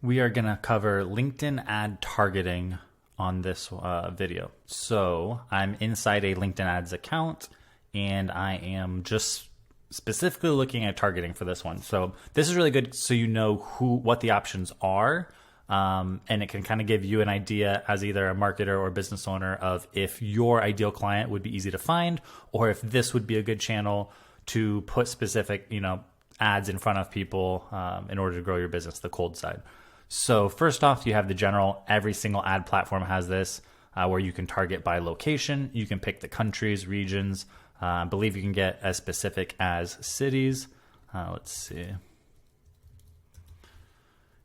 We are going to cover LinkedIn ad targeting on this video. So I'm inside a LinkedIn ads account and I am just specifically looking at targeting for this one. So this is really good so you know what the options are. And it can kind of give you an idea as either a marketer or business owner of if your ideal client would be easy to find, or if this would be a good channel to put specific, ads in front of people in order to grow your business, the cold side. So first off, you have the general. Every single ad platform has this where you can target by location. You can pick the countries, regions. I believe you can get as specific as cities. Let's see.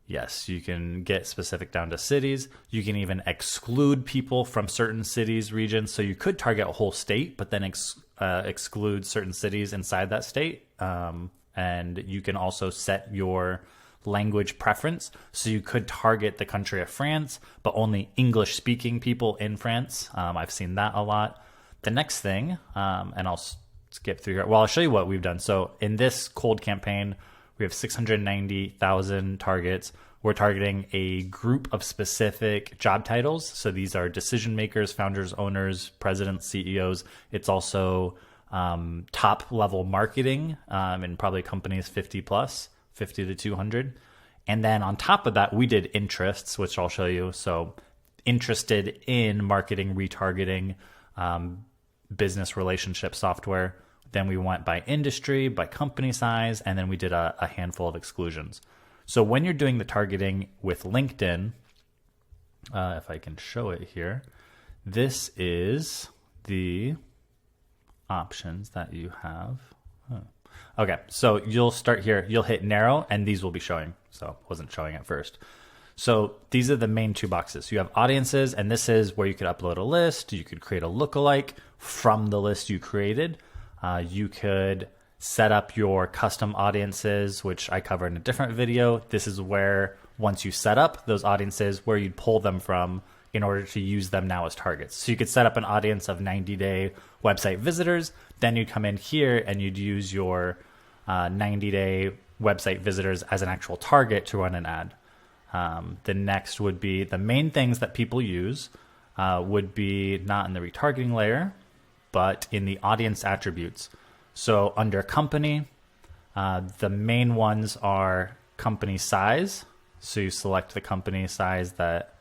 Yes, you can get specific down to cities. You can even exclude people from certain cities, regions. So you could target a whole state, but then exclude certain cities inside that state. And you can also set your language preference. So you could target the country of France, but only English speaking people in France. I've seen that a lot. The next thing, and I'll skip through here. Well, I'll show you what we've done. So in this cold campaign, we have 690,000 targets. We're targeting a group of specific job titles. So these are decision makers, founders, owners, presidents, CEOs. It's also top level marketing and probably companies 50 plus, 50 to 200. And then on top of that, we did interests, which I'll show you. So interested in marketing, retargeting, business relationship software. Then we went by industry, by company size, and then we did a handful of exclusions. So when you're doing the targeting with LinkedIn, if I can show it here, this is the options that you have. Okay, so you'll start here. You'll hit narrow, and these will be showing. So it wasn't showing at first. So these are the main two boxes. You have audiences, and this is where you could upload a list. You could create a lookalike from the list you created. You could set up your custom audiences, which I cover in a different video. This is where, once you set up those audiences, where you'd pull them from in order to use them now as targets. So you could set up an audience of 90-day website visitors. Then you'd come in here and you'd use your 90-day website visitors as an actual target to run an ad. The next would be the main things that people use would be not in the retargeting layer, but in the audience attributes. So under company, the main ones are company size. So you select the company size that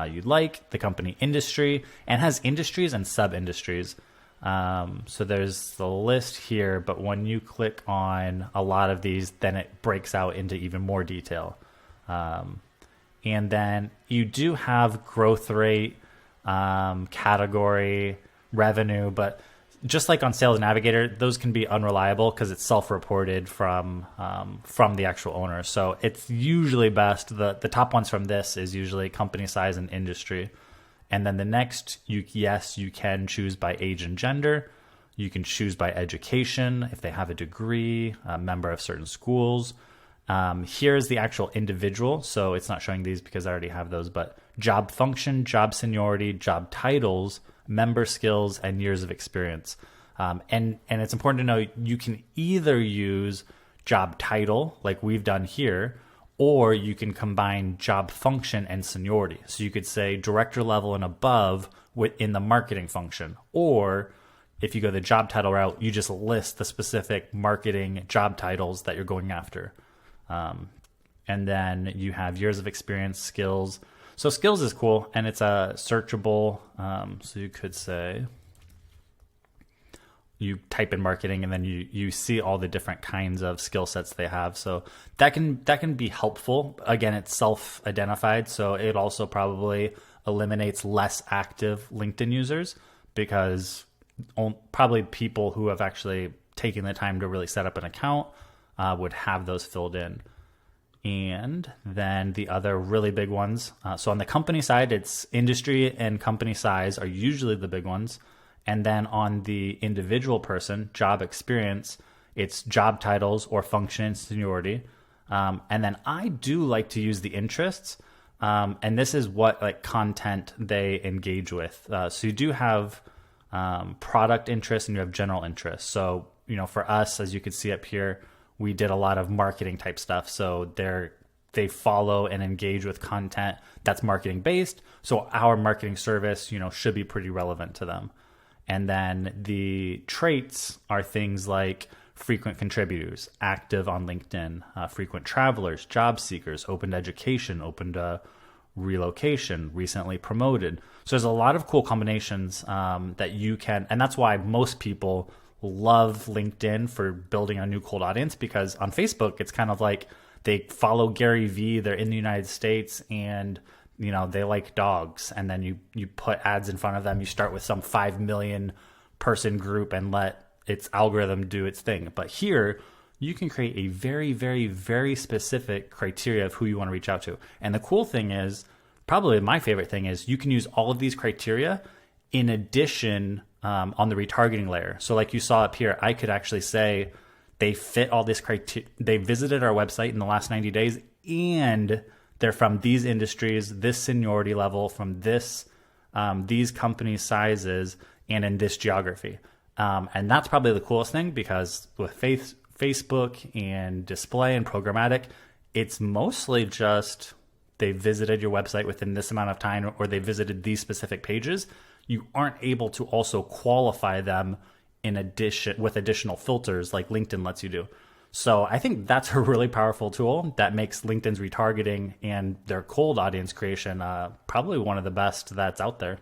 you'd like, the company industry, and has industries and sub-industries. So there's the list here, but when you click on a lot of these, then it breaks out into even more detail. And then you do have growth rate, category, revenue, but just like on Sales Navigator, those can be unreliable because it's self-reported from the actual owner. So it's usually best, the top ones from this is usually company size and industry. And then the next, you can choose by age and gender. You can choose by education, if they have a degree, a member of certain schools. Here's the actual individual. So it's not showing these because I already have those, but job function, job seniority, job titles, member skills, and years of experience. And it's important to know you can either use job title like we've done here, or you can combine job function and seniority. So you could say director level and above within the marketing function. Or if you go the job title route, you just list the specific marketing job titles that you're going after. And then you have years of experience, skills. So skills is cool, and it's a searchable. So you could say, you type in marketing, and then you see all the different kinds of skill sets they have. So that can be helpful. Again, it's self-identified, so it also probably eliminates less active LinkedIn users because probably people who have actually taken the time to really set up an account would have those filled in. And then the other really big ones. So on the company side, it's industry and company size are usually the big ones. And then on the individual person, job experience, it's job titles or function and seniority. And then I do like to use the interests. And this is what like content they engage with. So you do have product interest and you have general interest. So, for us, as you can see up here, we did a lot of marketing type stuff. So they're they follow and engage with content that's marketing based. So our marketing service, should be pretty relevant to them. And then the traits are things like frequent contributors, active on LinkedIn, frequent travelers, job seekers, open to education, open to relocation, recently promoted. So there's a lot of cool combinations that you can, and that's why most people love LinkedIn for building a new cold audience, because on Facebook, it's kind of like they follow Gary Vee, they're in the United States, and they like dogs, and then you put ads in front of them. You start with some 5 million person group and let its algorithm do its thing. But here, you can create a very, very, very specific criteria of who you want to reach out to. And the cool thing is, probably my favorite thing is, you can use all of these criteria in addition on the retargeting layer. So like you saw up here, I could actually say they fit all this criteria. They visited our website in the last 90 days, and they're from these industries, this seniority level, from these company sizes, and in this geography. And that's probably the coolest thing, because with Facebook and display and programmatic, it's mostly just they visited your website within this amount of time, or they visited these specific pages. You aren't able to also qualify them in addition with additional filters like LinkedIn lets you do. So I think that's a really powerful tool that makes LinkedIn's retargeting and their cold audience creation probably one of the best that's out there.